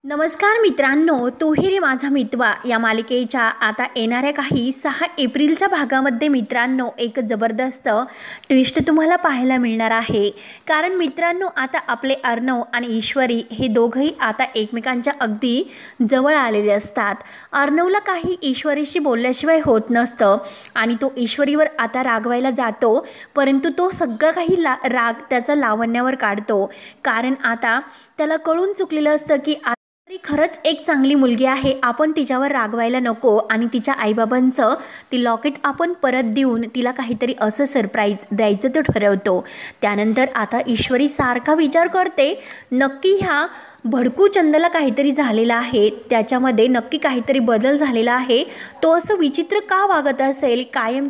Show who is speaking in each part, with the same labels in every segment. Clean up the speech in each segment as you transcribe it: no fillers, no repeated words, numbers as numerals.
Speaker 1: नमस्कार मित्रांनो, तूही रे माझा मितवा या मालिकेच्या आता येणाऱ्या काही 6 एप्रिलच्या भागामध्ये मित्रांनो एक जबरदस्त ट्विस्ट तुम्हाला पाहायला मिळणार आहे। कारण मित्रांनो आता आपले अर्णव आणि ईश्वरी हे दोघंही आता एकमेकांच्या अगदी जवळ आलेले असतात। अर्णवला काही ईश्वरीशी बोलल्याशिवाय होत नसतं आणि तो ईश्वरीवर आता रागवायला जातो, परंतु तो सगळं काही राग त्याचा लावण्यावर काढतो। कारण आता त्याला कळून चुकलेलं असतं की खरंच एक चांगली मुलगी आहे, आपण तिच्यावर रागवायला नको आणि तिच्या आईबाबांचं ती लॉकेट आपण परत देऊन तिला काहीतरी असं सरप्राईज द्यायचं तो ठरवतो। त्यानंतर आता ईश्वरी सारखा विचार करते, नक्की ह्या भडकू चंदला काहीतरी झालेला आहे, त्याच्यामध्ये नक्की काहीतरी बदल झालेला आहे। तो असं विचित्र का वागत असेल,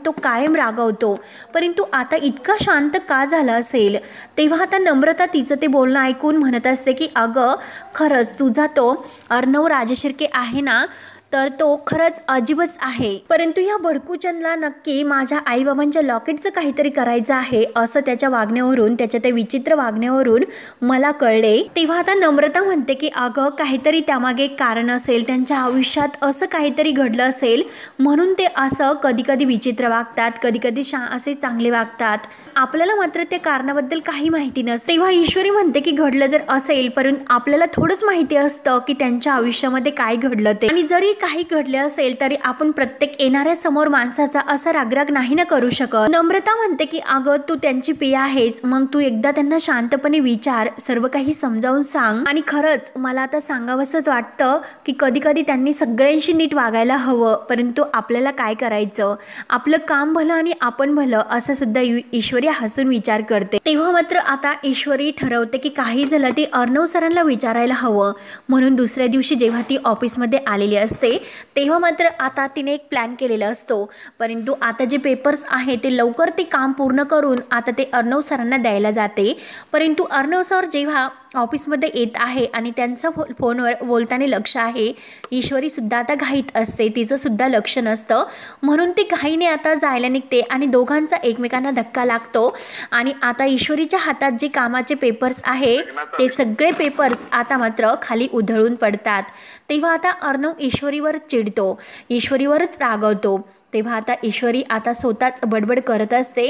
Speaker 1: तो कायम रागवतो, परंतु आता इतका शांत का झाला असेल। तेव्हा आता नम्रता तिचं ते बोलणं ऐकून म्हणत असते की अगं खरंच तुझा तो अर्णव राजशिर्के आहे ना, तर तो खरंच अजीबच आहे, परंतु ह्या भडकूचंदला नक्की माझ्या आईबाबांच्या लॉकेटचं काहीतरी करायचं आहे असं त्याच्या वागण्यावरून, त्याच्या त्या विचित्र वागण्यावरून मला कळले। तेव्हा आता नम्रता म्हणते की अगं काहीतरी त्यामागे कारण असेल, त्यांच्या आयुष्यात असं काहीतरी घडलं असेल म्हणून ते असं कधी कधी विचित्र वागतात, कधी कधी असे चांगले वागतात, आपल्याला मात्र त्या कारणाबद्दल काही माहिती नसते। तेव्हा ईश्वरी म्हणते की घडलं तर असेल, परंतु आपल्याला थोडंच माहिती असतं की त्यांच्या आयुष्यामध्ये काय घडलं ते, आणि जरी काही घडले असेल तरी आपण प्रत्येक येणाऱ्या समोर माणसाचा असा रागराग नाही ना करू शकत। नम्रता म्हणते की अगं तू त्यांची पिया आहेस, मग तू एकदा त्यांना शांतपणे विचार, सर्व काही समजावून सांग। आणि खरंच मला आता सांगावंसंच वाटतं की कधी कधी त्यांनी सगळ्यांशी नीट वागायला हवं, परंतु आपल्याला काय करायचं, आपलं काम भलं आणि आपण भलं असं सुद्धा ईश्वरी हसून विचार करते। तेव्हा मात्र आता ईश्वरी ठरवते की काही झालं ते अर्णव सरांना विचारायला हवं। म्हणून दुसऱ्या दिवशी जेव्हा ती ऑफिसमध्ये आलेली असते तेव्हा मात्र आता तिने एक प्लॅन केलेला असतो, परंतु आता जे पेपर्स आहे ते लवकर ते काम पूर्ण करून आता ते अर्णव सरांना द्यायला जाते। परंतु अर्णव सर जेव्हा ऑफिसमध्ये येत आहे आणि त्यांचं फोनवर बोलताना लक्ष आहे, ईश्वरी सुद्धा आता घाईत असते, तिचं सुद्धा लक्ष नसतं, म्हणून ती घाईने आता जायला निघते आणि दोघांचा एकमेकांना धक्का लागतो। आणि आता ईश्वरीच्या हातात जे कामाचे पेपर्स आहे ते सगळे पेपर्स आता मात्र खाली उधळून पडतात। तेव्हा आता अर्णव ईश्वरीवर चिडतो, ईश्वरीवरच रागवतो। तेव्हा आता ईश्वरी आता स्वतःच बडबड करत असते,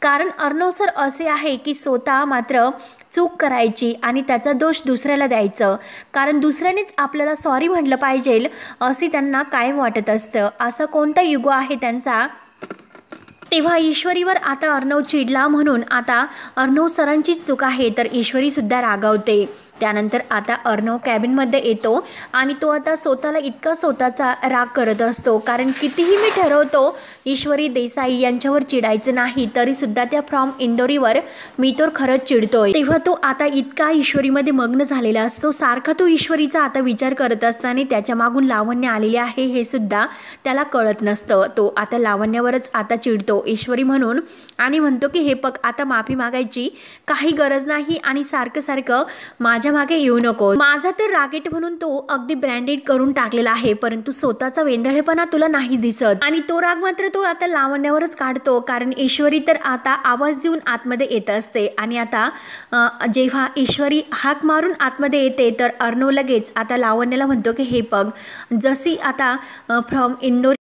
Speaker 1: कारण अर्णव सर असे आहे की स्वतः मात्र चूक करायची आणि त्याचा दोष दुसऱ्याला द्यायचं, कारण दुसऱ्यानेच आपल्याला सॉरी म्हटलं पाहिजे असे त्यांना कायम वाटत असतं, असा कोणता युगो आहे त्यांचा। तेव्हा ईश्वरीवर आता अर्णव चिडला म्हणून आता अर्णव सरांचीच चूक आहे तर ईश्वरी सुद्धा रागावते। त्यानंतर आता अर्णव कॅबिनमध्ये येतो आणि तो आता स्वतःला इतका स्वतःचा राग करत असतो, कारण कितीही मी ठरवतो ईश्वरी देसाई यांच्यावर चिडायचं नाही, तरीसुद्धा त्या फ्रॉम इंदोरीवर मी तर खरंच चिडतोय। तेव्हा तो आता इतका ईश्वरीमध्ये मग्न झालेला असतो, सारखा तो ईश्वरीचा आता विचार करत असताना त्याच्या मागून लावण्य आलेले आहे हे सुद्धा त्याला कळत नसतं। तो आता लावण्यावरच आता चिडतो ईश्वरी म्हणून आणि म्हणतो की हे बघ आता माफी मागायची काही गरज नाही आणि सारखं सारखं माझ्या मागे येऊ नको, माझा तर रागेट म्हणून तो अगदी ब्रँडेड करून टाकलेला आहे, परंतु स्वतःचा वेंधळेपणा तुला नाही दिसत। आणि तो राग मात्र तो आता लावण्यावरच काढतो, कारण ईश्वरी तर आता आवाज देऊन आतमध्ये येत असते आणि आता जेव्हा ईश्वरी हाक मारून आतमध्ये येते तर अर्णव लगेच आता लावण्याला म्हणतो की हे बघ, जशी आता फ्रॉम इंदोर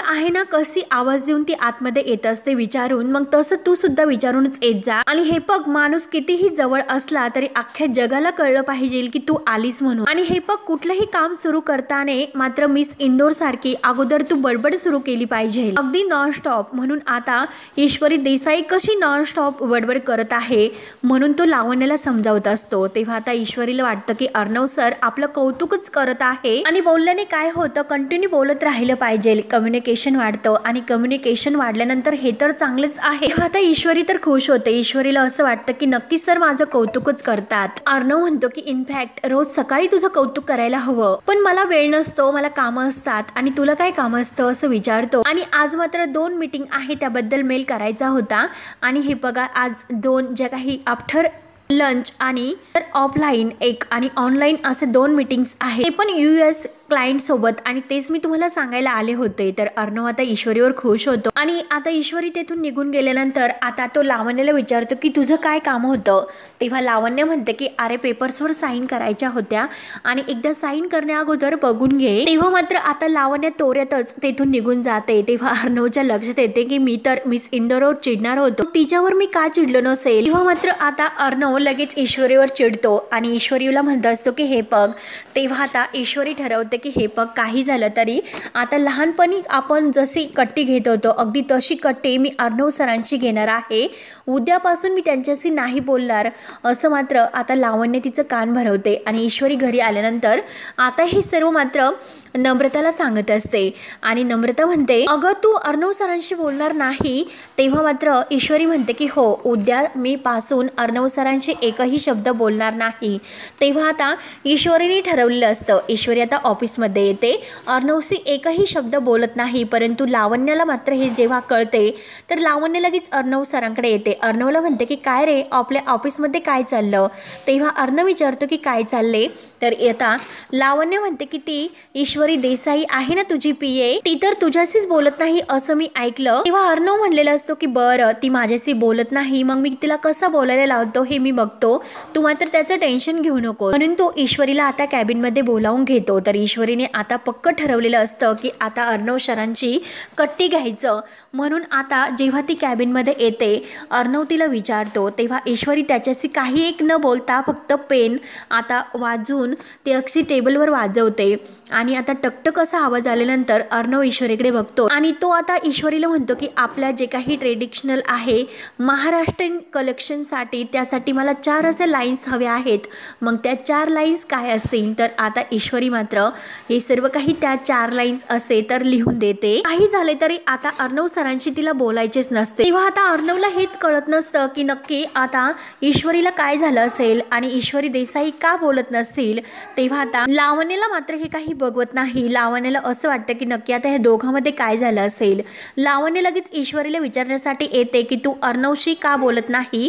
Speaker 1: आहे ना, कशी आवाज देऊन ती आतमध्ये येत असते विचारून, मग तसं तू सुद्धा विचारूनच येत जा। आणि हे बघ, माणूस कितीही जवळ असला तरी अख्ख्या जगाला कळलं पाहिजे की तू आलीस म्हणून। आणि हे बघ, कुठलंही काम सुरू करताना मात्र मिस इंदोर सारखी अगोदर तू बडबड सुरू केली पाहिजे, अगदी नॉनस्टॉप। म्हणून आता ईश्वरी देसाई कशी नॉनस्टॉप बडबड करत आहे म्हणून तो लावण्याला समजावत असतो। तेव्हा आता ईश्वरीला वाटतं की अर्णव सर आपलं कौतुकच करत आहे आणि बोलल्याने काय होतं, कंटिन्यू बोलत राहिलं पाहिजे, कम्युनिकेशन वाढतं आणि कम्युनिकेशन वाढल्यानंतर हे तर चांगलंच आहे। आता ईश्वरी तर खुश होते, ईश्वरीला असं वाटतं की नक्की सर माझं कौतुकच करतात। अर्णव म्हणतो की इनफॅक्ट रोज सकाळी तुझं कौतुक करायला हवं, पण मला वेळ नसतो, मला कामं असतात आणि तुला काय काम असतं असं विचारतो। आणि आज मात्र 2 मीटिंग आहे त्याबद्दल मेल करायचा होता आणि हे बघा आज 2 ज्या काही आफ्टर लंच आणि ऑफलाईन एक आणि ऑनलाईन असे 2 मीटिंग्स आहेत, ते पण US क्लायंट सोबत. आणि तेच मी तुम्हाला सांगायला आले होते. तर अर्णव आता ईश्वरीवर खुश होतो आणि आता ईश्वरी तेथून निघून गेल्यानंतर आता तो लावण्याला विचारतो की तुझं काय काम होतं. तेव्हा लावण्य म्हणते की अरे पेपर्सवर साईन करायच्या होत्या आणि एकदा साईन करण्या अगोदर बघून घे. तेव्हा मात्र आता लावण्य तोऱ्यातच तेथून निघून जाते. तेव्हा अर्णवच्या लक्षात येते की मी तर मिस इंदोरवर चिडणार होतो, तिच्यावर मी का चिडलो नसेल. तेव्हा मात्र आता अर्णव लगेच ईश्वरीवर चिडतो आणि ईश्वरीला म्हणत असतो की हे बघ. तेव्हा आता ईश्वरी ठरवते की हे बघ, काही झालं तरी आता लहानपणी आपण जशी कट्टी घेत होतो अगदी तशी कट्टी मी अर्णव सरांशी घेणार आहे. उद्यापासून मी त्यांच्याशी नाही बोलणार, असं मात्र आता लावण्य तिचं कान भरवते. आणि ईश्वरी घरी आल्यानंतर आता हे सर्व मात्र नम्रताला सांगत असते आणि नम्रता म्हणते अगं तू अर्णव सरांशी बोलणार नाही. तेव्हा मात्र ईश्वरी म्हणते की हो, उद्या मी पासून अर्णव सरांशी एकही शब्द बोलणार नाही. तेव्हा आता ईश्वरीने ठरवलेलं असतं. ईश्वरी आता ऑफिसमध्ये येते, अर्णवशी एकही शब्द बोलत नाही. परंतु लावण्याला मात्र हे जेव्हा कळते तर लावण्य लगेच अर्णव सरांकडे येते. अर्णवला म्हणते की काय रे, आपल्या ऑफिसमध्ये काय चाललं. तेव्हा अर्णव विचारतो की काय चालले. तर आता लावण्य म्हणते की ती ईश्वरी देसाई आहे ना तुझी PA, ती तर तुझ्याशीच बोलत नाही असं मी ऐकलं. तेव्हा अर्णव म्हणलेला असतो की बरं, ती माझ्याशी बोलत नाही, मग मी तिला कसं बोलायला लावतो हे मी बघतो, तू मात्र त्याचं टेन्शन घेऊ नको. म्हणून तो ईश्वरीला आता कॅबिनमध्ये बोलावून घेतो. तर ईश्वरीने आता पक्क ठरवलेलं असतं की आता अर्णव सरांची कट्टी घ्यायचं. म्हणून आता जेव्हा ती कॅबिनमध्ये येते अर्णव तिला विचारतो. तेव्हा ईश्वरी त्याच्याशी काही एक न बोलता फक्त पेन आता वाजवून ते अक्षी टेबलवर वाजवते आणि आता टकटक असा आवाज आल्यानंतर अर्णव ईश्वरीकडे बघतो आणि तो आता ईश्वरीला म्हणतो की आपल्या जे काही ट्रेडिशनल आहे महाराष्ट्रीयन कलेक्शनसाठी, त्यासाठी मला 4 असे लाईन्स हवे आहेत. मग त्या 4 लाईन्स काय असतील. तर आता ईश्वरी मात्र हे सर्व काही त्या 4 लाईन्स असते तर लिहून देते. काही झाले तरी आता अर्णव सरांशी तिला बोलायचेच नसते. तेव्हा आता अर्णवला हेच कळत नसतं की नक्की आता ईश्वरीला काय झालं असेल आणि ईश्वरी देसाई का बोलत नसतील. तेव्हा आता लावण्याला मात्र हे काही बघवत नाही. लावण्याला असं वाटतं की नक्की आता ह्या दोघांमध्ये काय झालं असेल. लावण्य लगेच ईश्वरीला विचारण्यासाठी येते की तू अर्णवशी का बोलत नाही,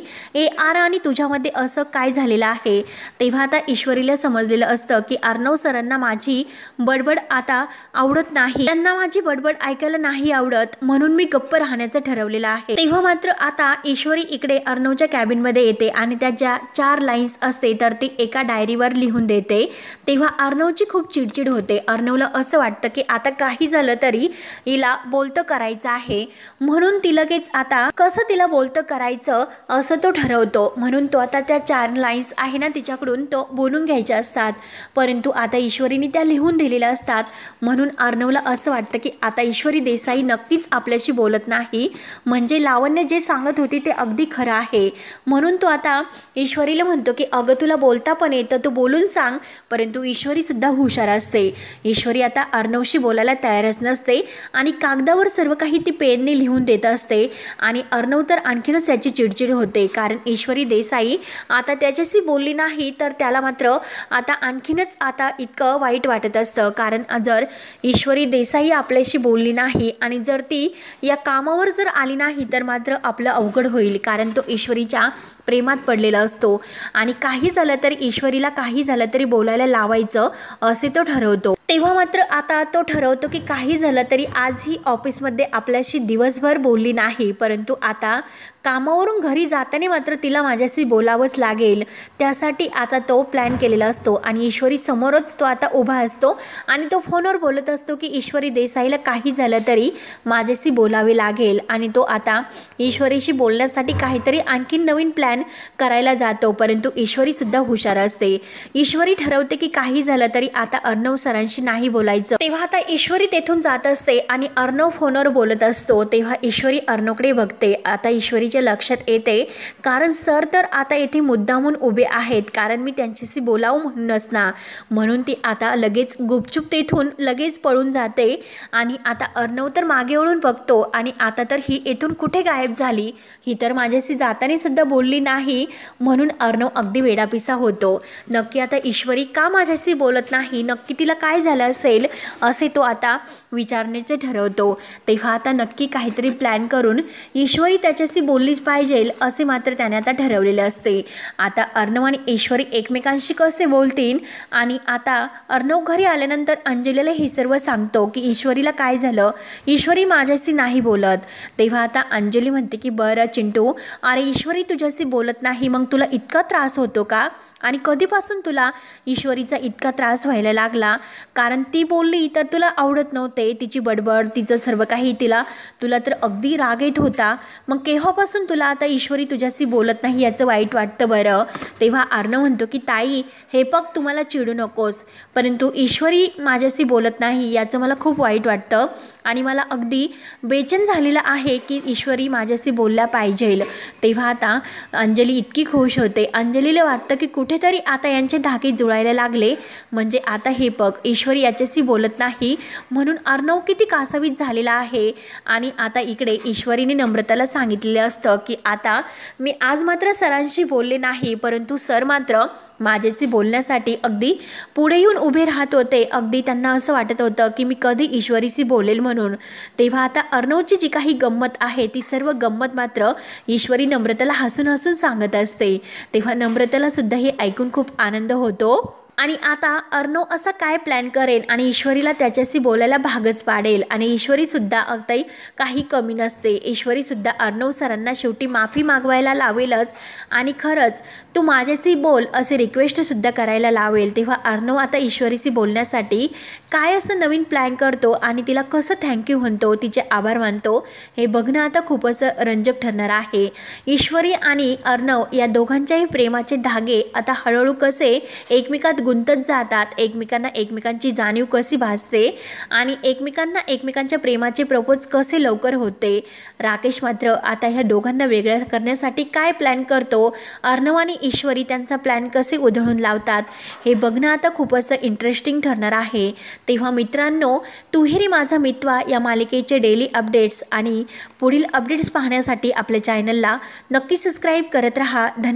Speaker 1: आणि तुझ्यामध्ये असं काय झालेलं आहे. तेव्हा आता ईश्वरीला समजलेलं असतं की अर्णव सरांना माझी बडबड आता आवडत नाही, त्यांना माझी बडबड ऐकायला नाही आवडत, म्हणून मी गप्प राहण्याचं ठरवलेलं आहे. तेव्हा मात्र आता ईश्वरी इकडे अर्णवच्या कॅबिनमध्ये येते आणि त्या ज्या 4 लाईन्स असते तर ती एका डायरीवर लिहून देते. तेव्हा अर्णवची खूप चिडचिड होते. अर्णवला असं वाटतं की आता काही झालं तरी हिला बोलतं करायचं आहे, म्हणून ती लगेच आता कसं तिला बोलतं करायचं असं तो ठरवतो. म्हणून तो आता त्या 4 लाईन्स आहे ना तिच्याकडून तो बोलून घ्यायच्या असतात, परंतु आता ईश्वरीने त्या लिहून दिलेल्या असतात. म्हणून अर्णवला असं वाटतं की आता ईश्वरी देसाई नक्कीच आपल्याशी बोलत नाही, म्हणजे लावण्य जे सांगत होती ते अगदी खरं आहे. म्हणून तो आता ईश्वरीला म्हणतो की अगं तुला बोलता पण येतं, तू बोलून सांग. परंतु ईश्वरी सुद्धा हुशार असते. ईश्वरी आता अर्णवशी बोलायला तयारच नसते आणि कागदावर सर्व काही ती पेनने लिहून देत असते. आणि अर्णव तर आणखीनच त्याची चिडचिड होते, कारण ईश्वरी देसाई आता त्याच्याशी बोलली नाही तर त्याला मात्र आता आणखीनच आता इतकं वाईट वाटत असतं. कारण जर ईश्वरी देसाई आपल्याशी बोलली नाही आणि जर ती या कामावर जर आली नाही तर मात्र आपलं अवघड होईल, कारण तो ईश्वरीच्या प्रेमात पडलेला असतो आणि काही झालं तरी ईश्वरीला काही झालं तरी बोलायला लावायचं असे तो ठरवतो. तेव्हा मात्र आता तो ठरवतो की काही झालं तरी आज ही ऑफिसमध्ये आपल्याशी दिवसभर बोलली नाही, परंतु आता कामावरून घरी जाताना मात्र तिला माझ्याशी बोलावंच लागेल. त्यासाठी आता तो प्लॅन केलेला असतो आणि ईश्वरी समोरच तो आता उभा असतो आणि तो फोनवर बोलत असतो की ईश्वरी देसाईला काही झालं तरी माझ्याशी बोलावे लागेल. आणि तो आता ईश्वरीशी बोलण्यासाठी काहीतरी आणखीन नवीन प्लॅन करायला जातो, परंतु ईश्वरी सुद्धा हुशार असते. ईश्वरी ठरवते की काही झालं तरी आता अर्णव सरांशी नाही बोलायचं. तेव्हा आता ईश्वरी तेथून जात असते आणि अर्णव फोनवर बोलत असतो. तेव्हा ईश्वरी अर्णवकडे बघते. आता ईश्वरीच्या लक्षात येते कारण सर तर आता येथे मुद्दामून उभे आहेत, कारण मी त्यांच्याशी बोलावं म्हणूनच ना. म्हणून ती आता लगेच गुपचूप तेथून लगेच पळून जाते आणि आता अर्णव तर मागे वळून बघतो आणि आता तर ही येथून कुठे गायब झाली, ही तर माझ्याशी जाताना सुद्धा बोलली नाही. म्हणून अर्णव अगदी वेडापिसा होतो. नक्की आता ईश्वरी का माझ्याशी बोलत नाही, नक्की तिला काय झालं असेल असे तो आता विचारण्याचे ठरवतो। तेव्हा आता नक्की काहीतरी प्लॅन करून ईश्वरी त्याच्याशी बोललीच पाहिजे असे मात्र त्याने आता ठरवलेले असते। आता अर्णव आणि ईश्वरी एकमेकांशी कसे बोलतील आणि आता अर्णव घरी आल्यानंतर अंजलीला हे सर्व सांगतो की ईश्वरीला काय झालं, ईश्वरी माझ्याशी नाही बोलत। तेव्हा आता अंजली म्हणते की बरं चिंटू, अरे ईश्वरी तुझ्याशी बोलत नाही मग तुला इतका त्रास होतो का आणि कधीपासून तुला ईश्वरीचा इतका त्रास व्हायला लागला, कारण ती बोलली तर तुला आवडत नव्हते, तिची बडबड तिचं सर्व काही तुला तर अगदी राग येत होता, मग केव्हापासून तुला आता ईश्वरी तुझ्याशी बोलत नाही याचं वाईट वाटतं बरं। तेव्हा अर्णव म्हणतो की ताई हे बघ तुम्हाला चिडू नकोस, परंतु ईश्वरी माझ्याशी बोलत नाही याचं मला खूप वाईट वाटतं आणि मला अगदी बेचैन झालेलं आहे की ईश्वरी माझ्याशी बोलल्या पाहिजे। तेव्हा आता अंजली इतकी खुश होते, अंजलीला वाटतं की कुठेतरी आता यांचे धागे जुळायला लागले, म्हणजे आता हे बघ ईश्वरी याच्याशी बोलत नाही म्हणून अर्णव किती कासावीस झालेला आहे। आणि आता इकडे ईश्वरीने नम्रताला सांगितलेलं असतं की आता मी आज मात्र सरांशी बोलले नाही, परंतु सर मात्र माझ्याशी बोलण्यासाठी अगदी पुढे येऊन उभे राहत होते, अगदी त्यांना असं वाटत होतं की मी कधी ईश्वरीशी बोलेल म्हणून। तेव्हा आता अर्णवची जी काही गंमत आहे ती सर्व गंमत मात्र ईश्वरी नम्रताला हसून हसून सांगत असते। तेव्हा नम्रताला सुद्धा हे ऐकून खूप आनंद होतो आणि आता अर्णव असा काय प्लॅन करेल आणि ईश्वरीला त्याच्याशी बोलायला भागच पाडेल आणि ईश्वरीसुद्धा अगदी काही कमी नसते, ईश्वरीसुद्धा अर्णव सरांना शेवटी माफी मागवायला लावेलच आणि खरंच तू माझ्याशी बोल असे रिक्वेस्टसुद्धा करायला लावेल। तेव्हा अर्णव आता ईश्वरीशी बोलण्यासाठी काय असं नवीन प्लॅन करतो आणि तिला कसं थँक्यू म्हणतो, तिचे आभार मानतो, हे बघणं आता खूप असं रंजक ठरणार आहे। ईश्वरी आणि अर्णव या दोघांच्याही प्रेमाचे धागे आता हळूहळू कसे एकमेकात गुंतत जातात, एकमेकांना एकमेकांची जाणीव कशी भासते आणि एकमेकांना एकमेकांच्या प्रेमाचे प्रपोज कसे लवकर होते। राकेश मात्र आता ह्या दोघांना वेगळं करण्यासाठी काय प्लॅन करतो, अर्णव आणि ईश्वरी त्यांचा प्लॅन कसे उधळून लावतात, हे बघणं आता खूप असं इंटरेस्टिंग ठरणार आहे। तेव्हा मित्रांनो, तुहेरी माझा मितवा या मालिकेचे डेली अपडेट्स आणि पुढील अपडेट्स पाहण्यासाठी आपल्या चॅनलला नक्की सबस्क्राईब करत राहा। धन्यवाद।